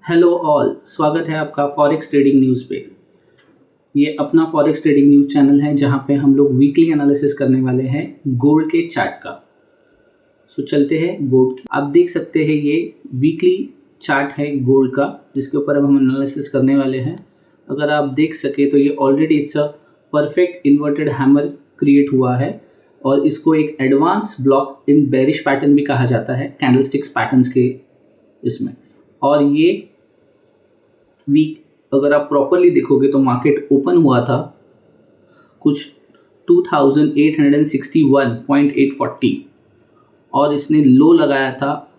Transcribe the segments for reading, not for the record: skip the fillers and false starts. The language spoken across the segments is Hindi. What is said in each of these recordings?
हेलो ऑल, स्वागत है आपका फॉरेक्स ट्रेडिंग न्यूज़ पे। ये अपना फॉरेक्स ट्रेडिंग न्यूज़ चैनल है जहां पे हम लोग वीकली एनालिसिस करने वाले हैं गोल्ड के चार्ट का। सो चलते हैं गोल्ड की। आप देख सकते हैं ये वीकली चार्ट है गोल्ड का जिसके ऊपर अब हम एनालिसिस करने वाले हैं। अगर आप देख सके तो ये already it's a perfect inverted hammer create हुआ है और इसको एक advance block in bearish pattern भी कहा जाता है कैंडलस्टिक्स पैटर्न्स के इसमें। और ये वीक अगर आप प्रॉपरली देखोगे तो मार्केट ओपन हुआ था कुछ 2861.840 और इसने लो लगाया था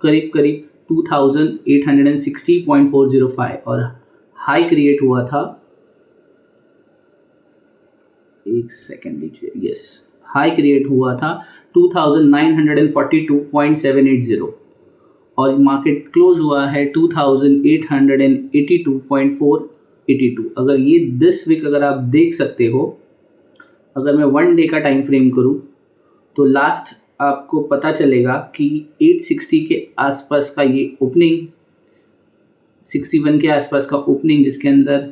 करीब करीब 2860.405 और हाई क्रिएट हुआ था, एक सेकेंड लीजिए, यस, हाई क्रिएट हुआ था 2942.780 और मार्केट क्लोज हुआ है 2882.482। अगर ये दिस वीक अगर आप देख सकते हो, अगर मैं 1 डे का टाइम फ्रेम करूँ तो लास्ट आपको पता चलेगा कि 860 के आसपास का ये ओपनिंग, 61 के आसपास का ओपनिंग, जिसके अंदर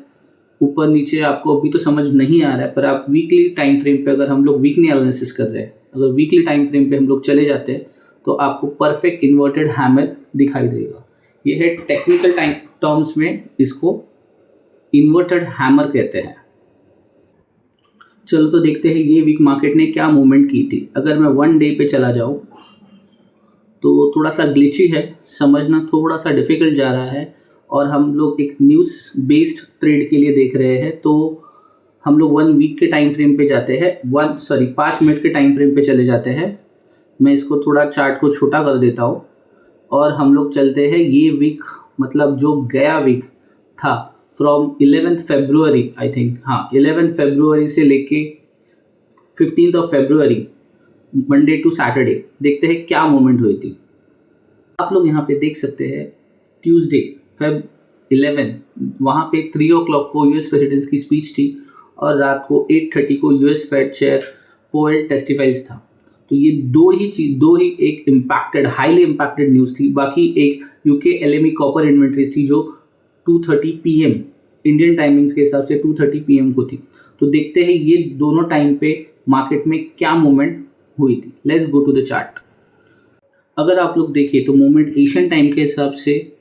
ऊपर नीचे आपको अभी तो समझ नहीं आ रहा है, पर आप वीकली टाइम फ्रेम पे, अगर हम लोग वीकली एनालिसिस कर रहे हैं, अगर वीकली टाइम फ्रेम पे हम लोग चले जाते हैं तो आपको परफेक्ट इन्वर्टेड हैमर दिखाई देगा। ये है टेक्निकल टाइम टर्म्स में इसको इन्वर्टेड हैमर कहते हैं। चलो तो देखते हैं ये वीक मार्केट ने क्या मूवमेंट की थी। अगर मैं 1 डे पे चला जाऊँ तो थोड़ा सा ग्लिची है, समझना थोड़ा सा डिफिकल्ट जा रहा है और हम लोग एक न्यूज़ बेस्ड ट्रेड के लिए देख रहे हैं। तो हम लोग 1 वीक के टाइम फ्रेम पे जाते हैं, 5 मिनट के टाइम फ्रेम पे चले जाते हैं। मैं इसको थोड़ा चार्ट को छोटा कर देता हूँ और हम लोग चलते हैं ये वीक, मतलब जो गया वीक था from 11th February, I think, हाँ, 11th फरवरी से लेके 15th February, Monday to Saturday, देखते हैं क्या मूवमेंट हुई थी। आप लोग यहाँ पे देख सकते हैं ट्यूसडे Feb 11, वहाँ पे 3 o'clock को यूएस प्रेसिडेंट्स की स्पीच थी और रात को 8:30 को यूएस फेड चेयर पोवेल टेस्टिफाइज था। तो ये दो ही एक इम्पैक्टेड, हाईली इम्पैक्टेड न्यूज़ थी। बाकी एक यूके एलएमई कॉपर इन्वेंट्रीज थी जो 2:30 PM इंडियन टाइमिंग्स के हिसाब से 2:30 PM को थी। तो देखते हैं ये दोनों टाइम पे मार्केट में क्या मूवमेंट हुई थी। Let's go to the chart. अगर आप लोग देखिए तो मूवमेंट एशियन टाइम के हिसाब से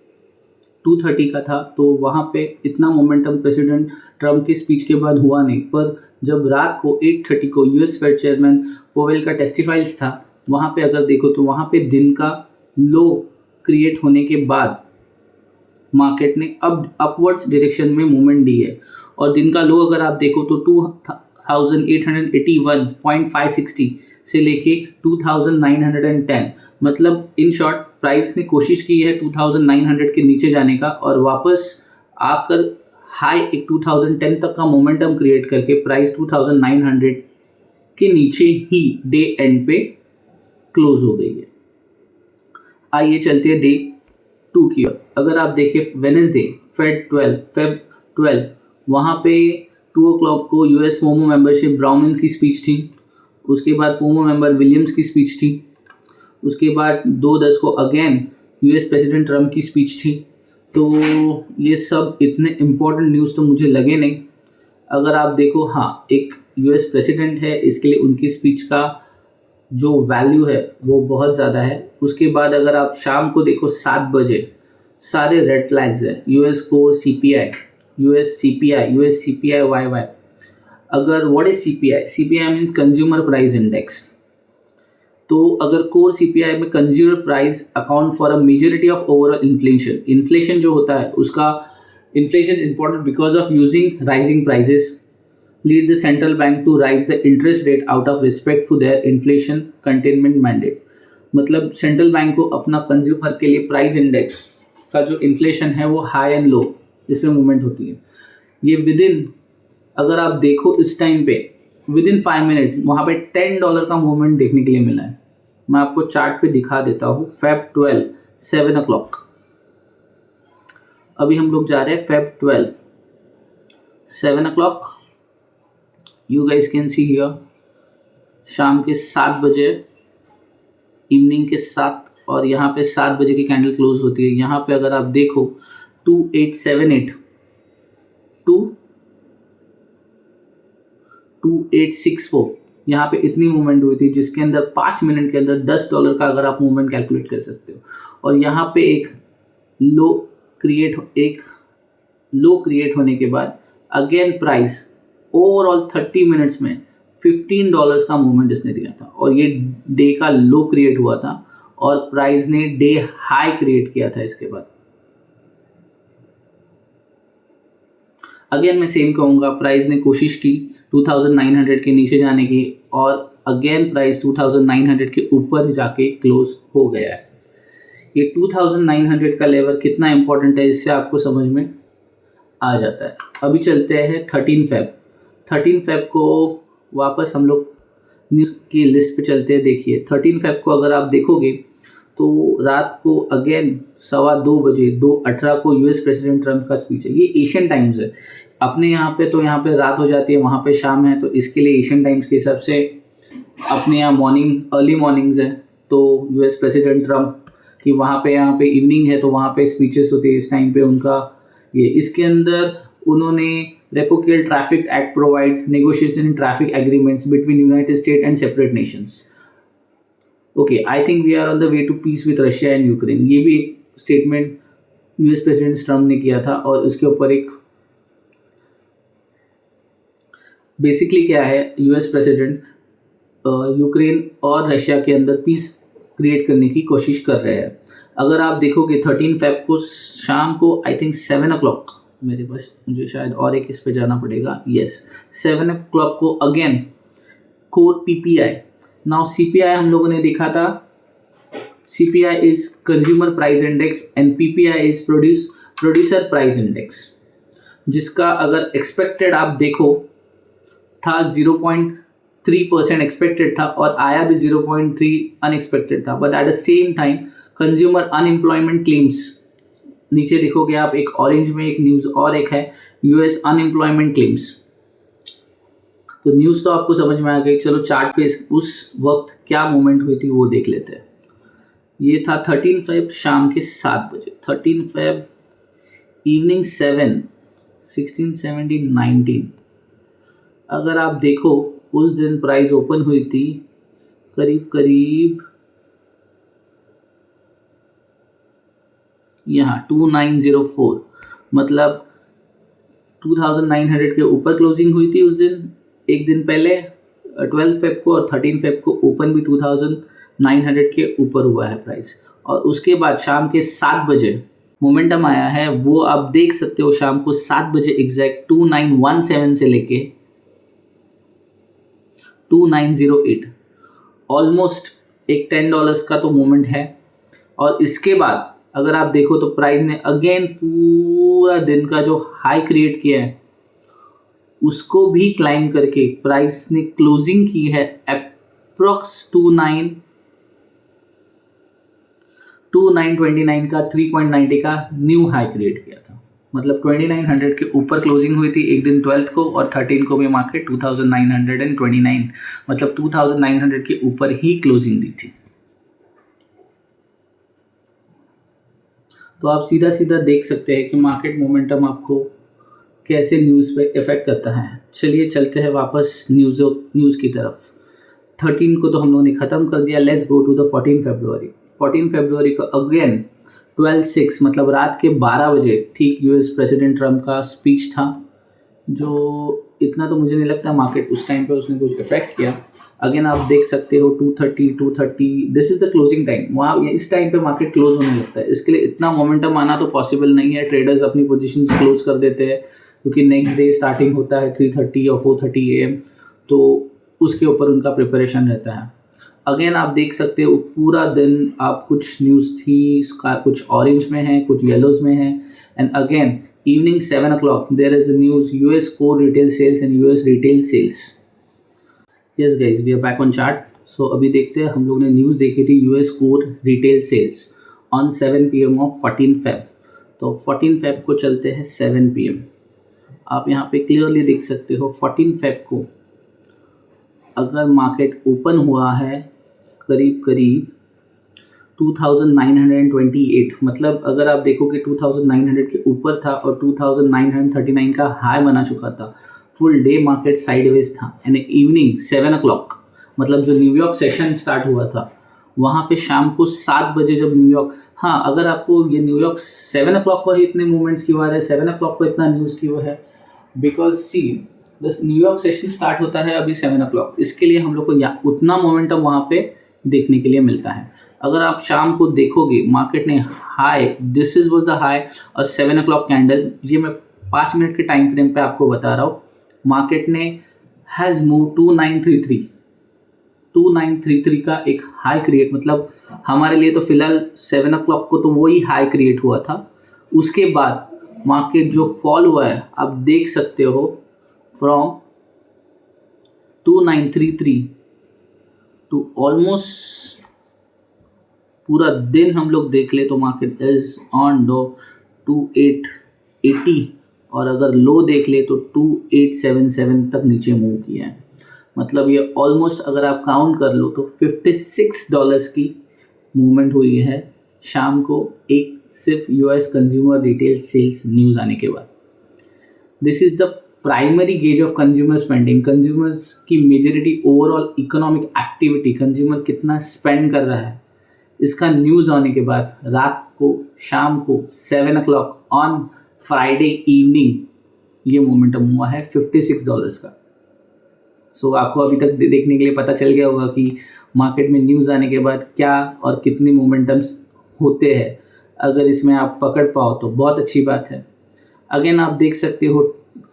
2:30 का था, तो वहाँ पे इतना मोमेंटम प्रेसिडेंट ट्रम्प की स्पीच के बाद हुआ नहीं। पर जब रात को 8:30 को यूएस फेड चेयरमैन पोवेल का टेस्टिफाइज था, वहाँ पे अगर देखो तो वहाँ पे दिन का लो क्रिएट होने के बाद मार्केट ने अब अपवर्ड्स डायरेक्शन में मूवमेंट दी है और दिन का लो अगर आप देखो तो 2881.560 से लेके 2910, मतलब इन शॉर्ट प्राइस ने कोशिश की है 2900 के नीचे जाने का और वापस आकर हाई एक 2010 तक का मोमेंटम क्रिएट करके प्राइस 2900 के नीचे ही डे एंड पे क्लोज हो गई है। आइए चलते हैं डे 2 की ओर। अगर आप देखें वेडनेसडे फेब 12, वहाँ पे 2 o'clock को यूएस फोमो मेंबरशिप ब्राउन की स्पीच थी। उसके बाद फोमो मेंबर विलियम्स की स्पीच थी। उसके बाद 2:10 को अगेन यूएस प्रेसिडेंट ट्रम्प की स्पीच थी। तो ये सब इतने इम्पोर्टेंट न्यूज़ तो मुझे लगे नहीं। अगर आप देखो, हाँ, एक यूएस प्रेसिडेंट है, इसके लिए उनकी स्पीच का जो वैल्यू है वो बहुत ज़्यादा है। उसके बाद अगर आप शाम को देखो 7 बजे, सारे रेड फ्लैग्स हैं। यूएस को सीपीआई, यूएस सीपीआई वाई। अगर what is CPI? CPI means consumer price index. तो अगर कोर सीपीआई में consumer price account for a majority of overall inflation जो होता है उसका, inflation important because of using rising prices lead the central bank to rise the interest rate out of respect for their inflation containment mandate। मतलब सेंट्रल बैंक को अपना कंज्यूमर के लिए प्राइस इंडेक्स का जो इन्फ्लेशन है वो हाई एंड लो, इस पर मूवमेंट होती है। ये विदिन, अगर आप देखो इस टाइम पे विदिन 5 मिनट्स वहाँ पे $10 का मूवमेंट देखने के लिए मिला है। मैं आपको चार्ट पे दिखा देता हूँ। Feb 12 7 o'clock, अभी हम लोग जा रहे हैं Feb 12 7 o'clock। You guys can see here, शाम के 7 बजे, इवनिंग के 7 और यहाँ पे 7 बजे की कैंडल क्लोज होती है। यहाँ पे अगर आप देखो 2878 टू 2864 यहाँ पे इतनी मूवमेंट हुई थी, जिसके अंदर 5 मिनट के अंदर $10 का अगर आप मूवमेंट कैलकुलेट कर सकते हो। और यहाँ पे एक लो क्रिएट होने के बाद अगेन प्राइस ओवरऑल 30 मिनट्स में $15 का मूवमेंट इसने दिया था, और ये डे का लो क्रिएट हुआ था और प्राइस ने डे हाई क्रिएट किया था इसके बाद। अगेन मैं सेम कहूँगा, प्राइस ने कोशिश की 2900 के नीचे जाने की, और अगेन प्राइस 2900 के ऊपर जाके क्लोज हो गया है। ये 2900 का लेवल कितना इंपॉर्टेंट है इससे आपको समझ में आ जाता है। अभी चलते हैं 13 फेब को वापस हम लोग न्यूज़ की लिस्ट पे चलते हैं। देखिए 13 फेब को अगर आप देखोगे तो रात को अगेन 2:15 बजे 2:18 को यूएस प्रेसिडेंट ट्रंप का स्पीच है। ये एशियन टाइम्स है, अपने यहाँ पे तो यहाँ पे रात हो जाती है, वहाँ पे शाम है, तो इसके लिए एशियन टाइम्स के हिसाब से अपने यहाँ अर्ली मॉर्निंग्स है। तो यूएस प्रेसिडेंट ट्रंप कि वहाँ पे यहाँ पे इवनिंग है, तो वहाँ पे स्पीचेस होती है इस टाइम पे उनका। ये इसके अंदर उन्होंने reciprocal traffic act provide negotiation in traffic agreements between United State and separate nations. Okay, I think we are on the way to peace with Russia and Ukraine. ये भी एक स्टेटमेंट यूएस प्रेसिडेंट ट्रंप ने किया था, और इसके ऊपर एक बेसिकली क्या है, यूएस प्रेसिडेंट यूक्रेन और रशिया के अंदर पीस क्रिएट करने की कोशिश कर रहे हैं। अगर आप देखोगे 13 फेब को शाम को आई थिंक 7 o'clock, मेरे पास मुझे शायद और एक इस पे जाना पड़ेगा, यस 7 o'clock को again core PPI. Now CPI हम लोगों ने देखा था, CPI is consumer price index and PPI is producer price index, जिसका अगर एक्सपेक्टेड आप देखो था 0.3% एक्सपेक्टेड था, और आया भी 0.3 अनएक्सपेक्टेड था। But at the same time consumer unemployment claims, नीचे देखोगे आप एक ऑरेंज में एक न्यूज़ और एक है यूएस अनएम्प्लॉयमेंट क्लेम्स। तो न्यूज़ तो आपको समझ में आ गई, चलो चार्ट पे उस वक्त क्या मूवमेंट हुई थी वो देख लेते हैं। ये था 13 फेब शाम के 7 बजे, 13 फेब इवनिंग 7, 16, 17, 19। अगर आप देखो उस दिन प्राइस ओपन हुई थी करीब यहाँ 2904, मतलब 2900 के ऊपर क्लोजिंग हुई थी उस दिन, एक दिन पहले 12 फेब को, और 13 फेब को ओपन भी 2900 के ऊपर हुआ है प्राइस। और उसके बाद शाम के 7 बजे मोमेंटम आया है, वो आप देख सकते हो शाम को 7 बजे एग्जैक्ट 2917 से लेके 2908, ऑलमोस्ट एक $10 का तो मूवमेंट है। और इसके बाद अगर आप देखो तो प्राइस ने अगेन पूरा दिन का जो हाई क्रिएट किया है उसको भी क्लाइम करके प्राइस ने क्लोजिंग की है अप्रॉक्स 2929 का 3.90 का न्यू हाई क्रिएट किया था। मतलब 2900 के ऊपर क्लोजिंग हुई थी एक दिन 12th को, और 13 को भी मार्केट 2929, मतलब 2900 के ऊपर ही क्लोजिंग दी थी। तो आप सीधा सीधा देख सकते हैं कि मार्केट मोमेंटम आपको कैसे न्यूज़ पे इफ़ेक्ट करता है। चलिए चलते हैं वापस न्यूज़ की तरफ। 13 को तो हम लोगों ने ख़त्म कर दिया, लेट्स गो टू द 14 फरवरी। 14 फरवरी को अगेन 12:06 मतलब रात के 12 बजे ठीक यूएस प्रेसिडेंट ट्रंप का स्पीच था, जो इतना तो मुझे नहीं लगता मार्केट उस टाइम पे उसने कुछ इफेक्ट किया। अगेन आप देख सकते हो 230 this is the closing time, वहाँ इस टाइम पे मार्केट क्लोज होने लगता है। इसके लिए इतना मोमेंटम आना तो पॉसिबल नहीं है, ट्रेडर्स अपनी पोजीशंस क्लोज कर देते हैं क्योंकि नेक्स्ट डे स्टार्टिंग होता है 3:30 और 4:30 AM, तो उसके ऊपर उनका प्रिपरेशन रहता है। अगेन आप देख सकते हो पूरा दिन आप कुछ न्यूज़ थी, कुछ ऑरेंज में है, कुछ येलोज में है, and again evening 7 o'clock there is a news US core retail sales and US retail sales. Yes guys, we are back on chart. So अभी देखते हैं, हम लोग ने न्यूज़ देखी थी US core retail sales on 7 PM of 14 Feb। तो 14 Feb को चलते हैं 7 PM। आप यहाँ पे क्लियरली देख सकते हो 14 Feb को अगर मार्केट ओपन हुआ है करीब 2928, मतलब अगर आप देखोगे 2900 के ऊपर था और 2939 का हाई बना चुका था। फुल डे मार्केट साइडवेज था एंड इवनिंग 7 o'clock, मतलब जो न्यूयॉर्क सेशन स्टार्ट हुआ था वहाँ पे शाम को 7 बजे जब न्यूयॉर्क, हाँ अगर आपको ये न्यूयॉर्क 7 o'clock को ही इतने मूवमेंट्स क्यों आ रहे हैं, 7 o'clock को इतना न्यूज़ क्यों है, बिकॉज सी दस न्यूयॉर्क सेशन स्टार्ट होता है अभी 7 o'clock, इसके लिए हम लोग को उतना मोमेंटम वहाँ पे देखने के लिए मिलता है। अगर आप शाम को देखोगे मार्केट ने high, this is was the high और 7 o'clock कैंडल, ये मैं 5 मिनट के टाइम फ्रेम पे आपको बता रहा हूँ, मार्केट ने हैज़ मूव 2933 का एक हाई क्रिएट, मतलब हमारे लिए तो फिलहाल 7 o'clock को तो वही हाई क्रिएट हुआ था। उसके बाद मार्केट जो फॉल हुआ है आप देख सकते हो फ्रॉम 2933 टू ऑलमोस्ट पूरा दिन हम लोग देख ले तो मार्केट इज ऑन डो 2880 और अगर लो देख ले तो 2877 तक नीचे मूव किया है। मतलब ये ऑलमोस्ट अगर आप काउंट कर लो तो $56 की मूवमेंट हुई है शाम को, एक सिर्फ US consumer retail sales news आने के बाद। This is the primary gauge of consumer spending, consumers की majority overall economic activity, consumer कितना स्पेंड कर रहा है, इसका न्यूज़ आने के बाद रात को शाम को 7 o'clock ऑन फ्राइडे इवनिंग ये मोमेंटम हुआ है $56 का। सो आपको अभी तक देखने के लिए पता चल गया होगा कि मार्केट में न्यूज़ आने के बाद क्या और कितने मोमेंटम्स होते हैं। अगर इसमें आप पकड़ पाओ तो बहुत अच्छी बात है। अगेन आप देख सकते हो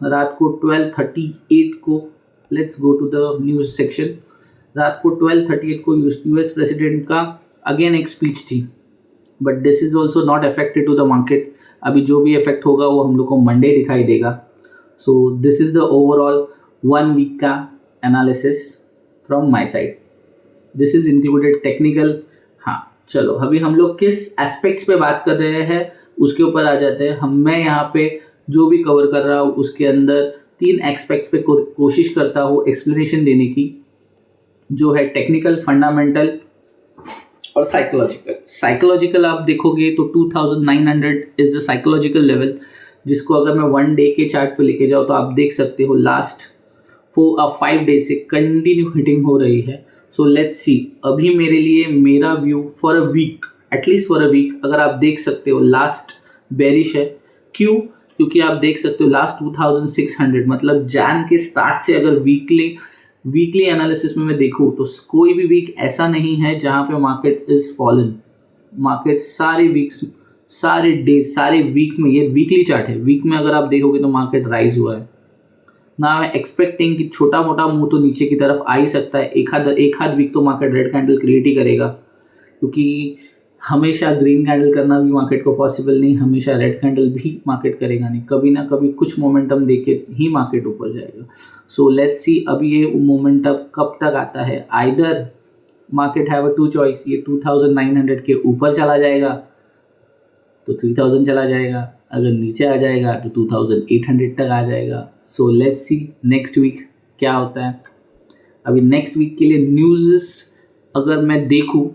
रात को 12:38 को, let's go to the news section, रात को 12:38 को यूएस प्रेसिडेंट का अगेन एक स्पीच थी, but this is also not affected to the market. अभी जो भी इफेक्ट होगा वो हम लोग को मंडे दिखाई देगा। So this is the overall 1 week का analysis from my side. This is included technical. हाँ चलो अभी हम लोग किस एस्पेक्ट्स पे बात कर रहे हैं उसके ऊपर आ जाते हैं। मैं यहाँ पे जो भी कवर कर रहा हूँ उसके अंदर 3 एस्पेक्ट्स पे कोशिश करता हूँ एक्सप्लेनेशन देने की, जो है टेक्निकल, फंडामेंटल और साइकोलॉजिकल आप देखोगे तो 2900 इज़ द साइकोलॉजिकल लेवल, जिसको अगर मैं 1 डे के चार्ट पे लेके जाऊँ तो आप देख सकते हो लास्ट 4 और 5 डेज से कंटिन्यू हिटिंग हो रही है। सो लेट्स सी, अभी मेरे लिए मेरा view for a week, at least for a week, अगर आप देख सकते हो लास्ट बेरिश है। क्यों? क्योंकि आप देख सकते हो लास्ट 2600, मतलब जैन के स्टार्ट से अगर वीकली एनालिसिस में मैं देखूँ तो कोई भी वीक ऐसा नहीं है जहाँ पे मार्केट इज़ फॉलन। मार्केट सारे वीक्स, सारे डेज, सारे वीक में, ये वीकली चार्ट है, वीक में अगर आप देखोगे तो मार्केट राइज हुआ है ना। मैं एक्सपेक्टिंग कि छोटा मोटा मुंह तो नीचे की तरफ आ ही सकता है, एक आध वीक तो मार्केट रेड कैंडल क्रिएट ही करेगा, क्योंकि हमेशा ग्रीन कैंडल करना भी मार्केट को पॉसिबल नहीं, हमेशा रेड कैंडल भी मार्केट करेगा नहीं, कभी ना कभी कुछ मोमेंटम देके ही मार्केट ऊपर जाएगा। सो लेट्स सी अभी ये मोमेंटम कब तक आता है। Either market have a 2 choice, ये 2900 के ऊपर चला जाएगा तो 3000 चला जाएगा, अगर नीचे आ जाएगा तो 2800 तक आ जाएगा। So let's see next week क्या होता है। अभी नेक्स्ट वीक के लिए न्यूज़ अगर मैं देखूं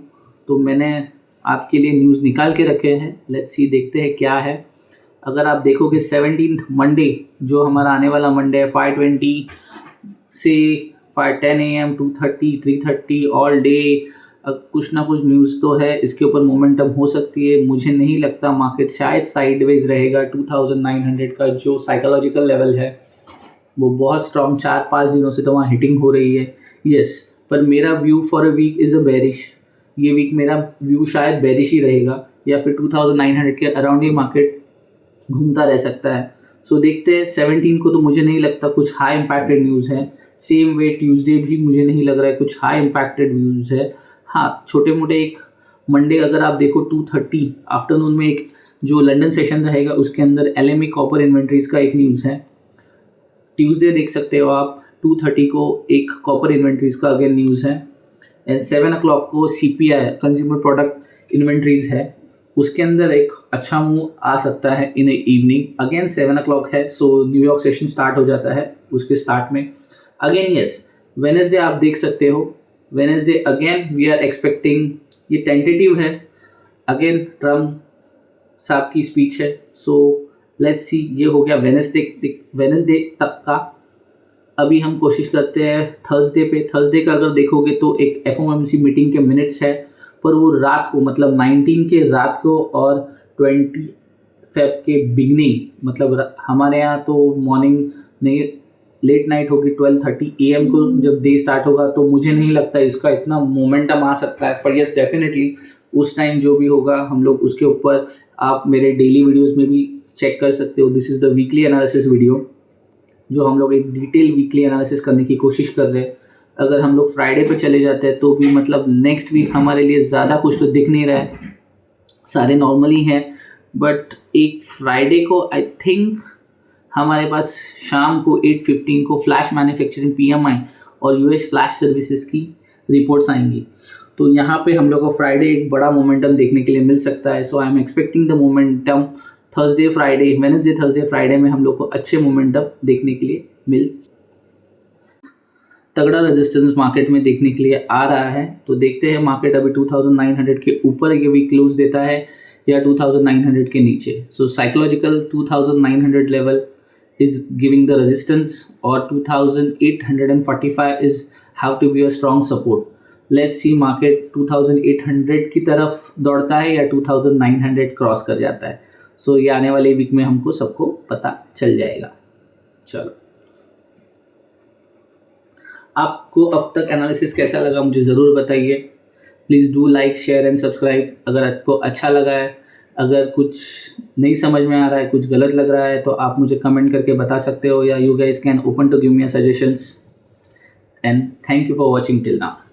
तो मैंने आपके लिए न्यूज़ निकाल के रखे हैं, लेट्स सी देखते हैं क्या है। अगर आप देखोगे 17 मंडे जो हमारा आने वाला मंडे है, 5:20 से 5:10 AM 2:30 3:30 ऑल डे कुछ ना कुछ न्यूज़ तो है, इसके ऊपर मोमेंटम हो सकती है। मुझे नहीं लगता, मार्केट शायद साइडवेज रहेगा। 2900 का जो साइकोलॉजिकल लेवल है वो बहुत स्ट्रॉन्ग 4-5 दिनों से तो वहाँ हिटिंग हो रही है, यस। पर मेरा view for a week is a bearish. ये वीक मेरा व्यू शायद बेरिश ही रहेगा, या फिर 2900 के अराउंड ही मार्केट घूमता रह सकता है। सो देखते हैं। 17 को तो मुझे नहीं लगता कुछ हाई इम्पैक्टेड न्यूज़ है। सेम वे ट्यूसडे भी मुझे नहीं लग रहा है कुछ हाई इम्पैक्टेड न्यूज़ है। हाँ, छोटे मोटे एक मंडे अगर आप देखो 2:30 आफ्टरनून में एक जो लंदन सेशन रहेगा उसके अंदर LME कॉपर इन्वेंट्रीज का एक न्यूज़ है। ट्यूसडे देख सकते हो आप 2:30 को एक कॉपर इन्वेंट्रीज का अगेन न्यूज़ है। एंड 7 o'clock को CPI कंज्यूमर प्रोडक्ट इन्वेंट्रीज है, उसके अंदर एक अच्छा मूव आ सकता है इन इवनिंग। अगेन 7 o'clock है, सो न्यूयॉर्क सेशन स्टार्ट हो जाता है उसके स्टार्ट में। अगेन यस, वेडनेसडे आप देख सकते हो, Wednesday again we are expecting, ये टेंटेटिव है अगेन ट्रम्प साहब की स्पीच है, सो लेट्स सी। ये हो गया वेनसडे तक का। अभी हम कोशिश करते हैं थर्सडे पे। थर्सडे का अगर देखोगे तो एक FOMC मीटिंग के मिनट्स है, पर वो रात को मतलब 19 के रात को और 20 फेब के बिगनिंग, मतलब हमारे यहाँ तो मॉर्निंग नहीं, लेट नाइट होगी 12:30 AM को जब डे स्टार्ट होगा, तो मुझे नहीं लगता इसका इतना मोमेंटम आ सकता है। पर यस, डेफिनेटली उस टाइम जो भी होगा हम लोग उसके ऊपर आप मेरे डेली वीडियोस में भी चेक कर सकते हो। This is the weekly analysis video, जो हम लोग एक डिटेल वीकली एनालिसिस करने की कोशिश कर रहे हैं। अगर हम लोग फ्राइडे पे चले जाते हैं तो भी मतलब नेक्स्ट वीक हमारे लिए ज़्यादा कुछ तो दिख नहीं रहा है, सारे नॉर्मल ही हैं। बट एक फ्राइडे को आई थिंक हमारे पास शाम को 8:15 को फ्लैश मैन्युफैक्चरिंग PMI और US फ्लैश सर्विसेज की रिपोर्ट्स आएंगी, तो यहाँ पे हम लोग को फ्राइडे एक बड़ा मोमेंटम देखने के लिए मिल सकता है। So I am expecting the momentum Thursday Friday, Wednesday Thursday Friday में हम लोग को अच्छे मोमेंटम देखने के लिए मिल, तगड़ा रेजिस्टेंस मार्केट में देखने के लिए आ रहा है। तो देखते हैं मार्केट अभी 2900 के ऊपर ये भी क्लोज देता है या 2900 के नीचे। So psychological 2900 level is giving the resistance और 2845 is have to be a strong support. Let's see market 2800 की तरफ दौड़ता है या 2900 क्रॉस कर जाता है। सो ये आने वाले वीक में हमको सबको पता चल जाएगा। चलो, आपको अब तक एनालिसिस कैसा लगा मुझे ज़रूर बताइए। Please do like, share and subscribe अगर आपको अच्छा लगा है। अगर कुछ नहीं समझ में आ रहा है, कुछ गलत लग रहा है, तो आप मुझे कमेंट करके बता सकते हो, या you guys can open to give me suggestions. And thank you for watching till now.